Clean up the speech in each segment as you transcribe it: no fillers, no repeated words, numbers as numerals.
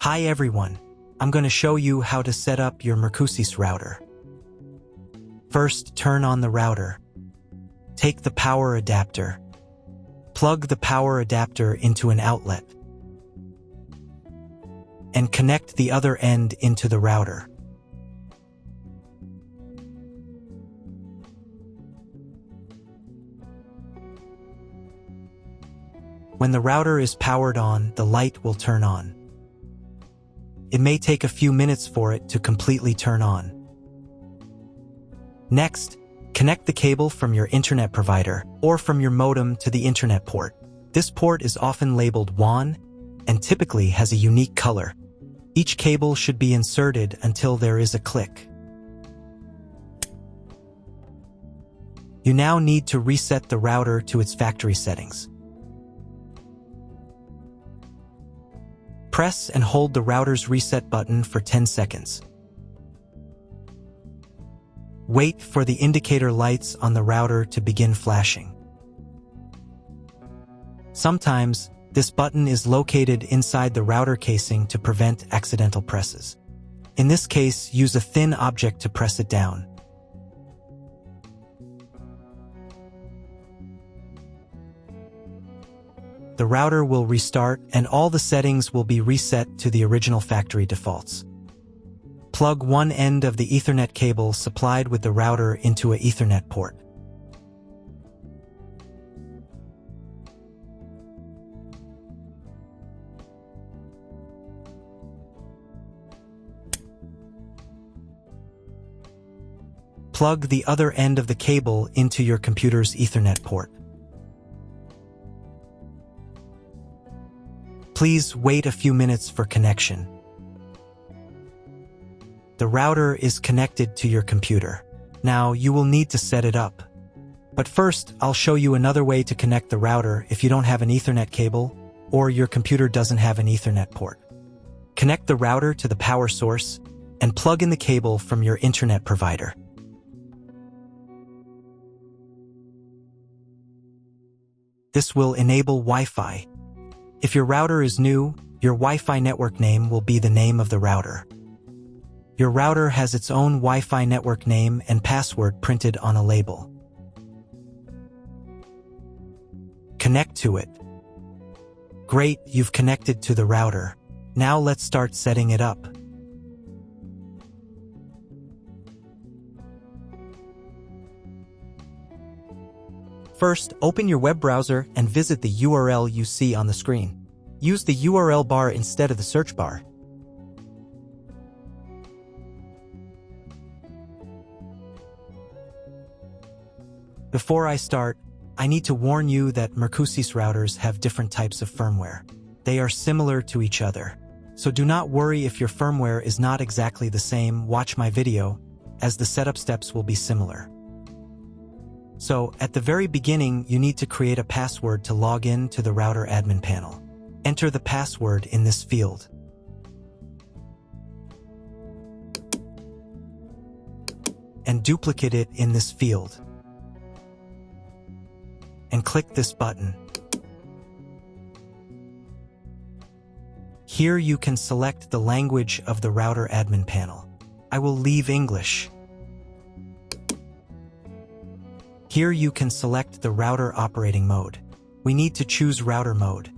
Hi everyone, I'm going to show you how to set up your Mercusys router. First, turn on the router. Take the power adapter. Plug the power adapter into an outlet. And connect the other end into the router. When the router is powered on, the light will turn on. It may take a few minutes for it to completely turn on. Next, connect the cable from your internet provider or from your modem to the internet port. This port is often labeled WAN and typically has a unique color. Each cable should be inserted until there is a click. You now need to reset the router to its factory settings. Press and hold the router's reset button for 10 seconds. Wait for the indicator lights on the router to begin flashing. Sometimes, this button is located inside the router casing to prevent accidental presses. In this case, use a thin object to press it down. The router will restart and all the settings will be reset to the original factory defaults. Plug one end of the Ethernet cable supplied with the router into an Ethernet port. Plug the other end of the cable into your computer's Ethernet port. Please wait a few minutes for connection. The router is connected to your computer. Now you will need to set it up. But first, I'll show you another way to connect the router if you don't have an Ethernet cable or your computer doesn't have an Ethernet port. Connect the router to the power source and plug in the cable from your internet provider. This will enable Wi-Fi. If your router is new, your Wi-Fi network name will be the name of the router. Your router has its own Wi-Fi network name and password printed on a label. Connect to it. Great, you've connected to the router. Now let's start setting it up. First, open your web browser and visit the URL you see on the screen. Use the URL bar instead of the search bar. Before I start, I need to warn you that Mercusys routers have different types of firmware. They are similar to each other. So do not worry if your firmware is not exactly the same. Watch my video, as the setup steps will be similar. So, at the very beginning, you need to create a password to log in to the router admin panel. Enter the password in this field. And duplicate it in this field. And click this button. Here you can select the language of the router admin panel. I will leave English. Here you can select the router operating mode. We need to choose router mode.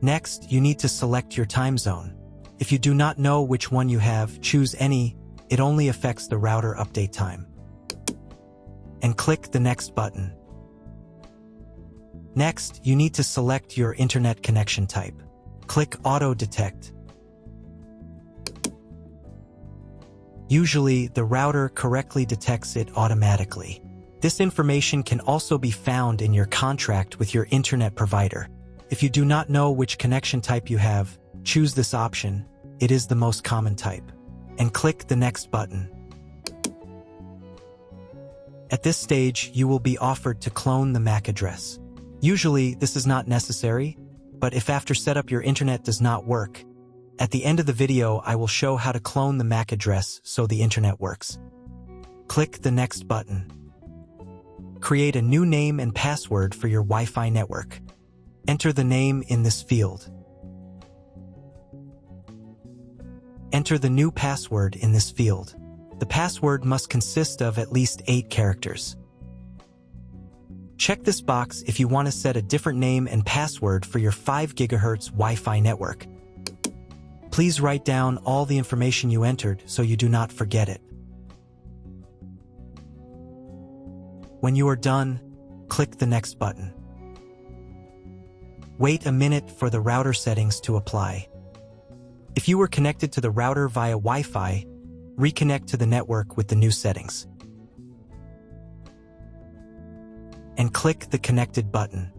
Next, you need to select your time zone. If you do not know which one you have, choose any. It only affects the router update time. And click the next button. Next, you need to select your internet connection type. Click Auto Detect. Usually, the router correctly detects it automatically. This information can also be found in your contract with your internet provider. If you do not know which connection type you have, choose this option. It is the most common type. And click the next button. At this stage, you will be offered to clone the MAC address. Usually, this is not necessary, but if after setup your internet does not work, at the end of the video, I will show how to clone the MAC address so the internet works. Click the next button. Create a new name and password for your Wi-Fi network. Enter the name in this field. Enter the new password in this field. The password must consist of at least 8 characters. Check this box if you want to set a different name and password for your 5 GHz Wi-Fi network. Please write down all the information you entered so you do not forget it. When you are done, click the Next button. Wait a minute for the router settings to apply. If you were connected to the router via Wi-Fi, reconnect to the network with the new settings. And click the Connected button.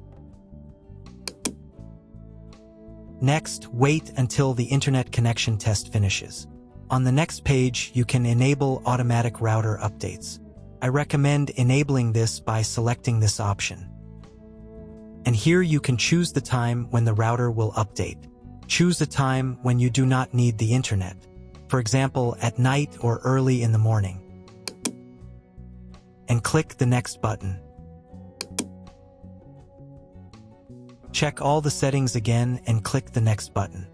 Next, wait until the internet connection test finishes. On the next page, you can enable automatic router updates. I recommend enabling this by selecting this option. And here you can choose the time when the router will update. Choose a time when you do not need the internet. For example, at night or early in the morning. And click the Next button. Check all the settings again and click the Next button.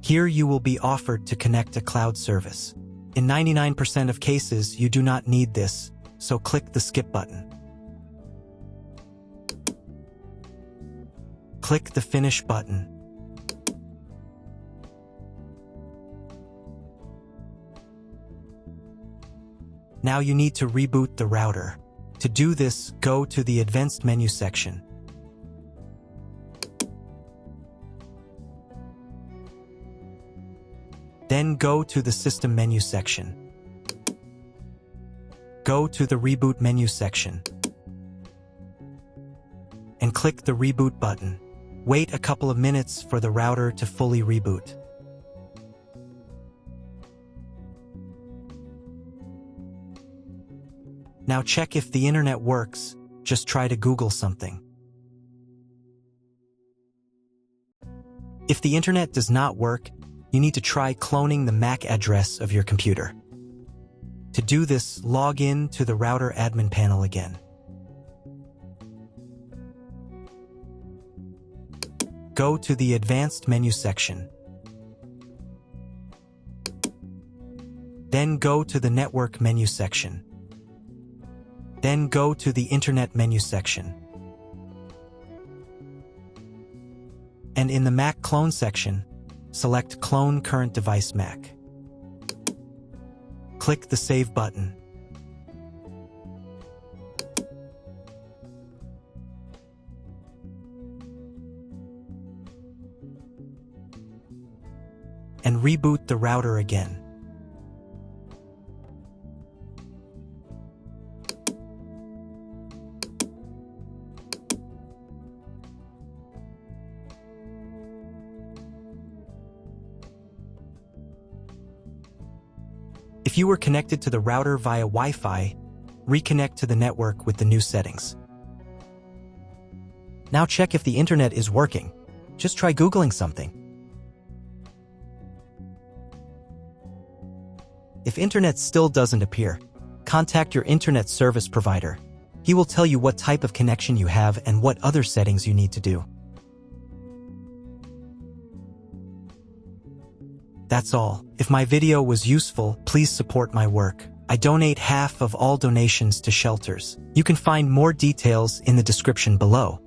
Here you will be offered to connect a cloud service. In 99% of cases, you do not need this, so click the Skip button. Click the Finish button. Now you need to reboot the router. To do this, go to the Advanced menu section. Then go to the System menu section. Go to the Reboot menu section. And click the Reboot button. Wait a couple of minutes for the router to fully reboot. Now check if the internet works. Just try to Google something. If the internet does not work, you need to try cloning the MAC address of your computer. To do this, log in to the router admin panel again. Go to the Advanced menu section. Then go to the Network menu section. Then go to the Internet menu section. And in the Mac Clone section, select Clone Current Device Mac. Click the Save button. And reboot the router again. If you were connected to the router via Wi-Fi, reconnect to the network with the new settings. Now check if the internet is working. Just try Googling something. If internet still doesn't appear, contact your internet service provider. He will tell you what type of connection you have and what other settings you need to do. That's all. If my video was useful, please support my work. I donate half of all donations to shelters. You can find more details in the description below.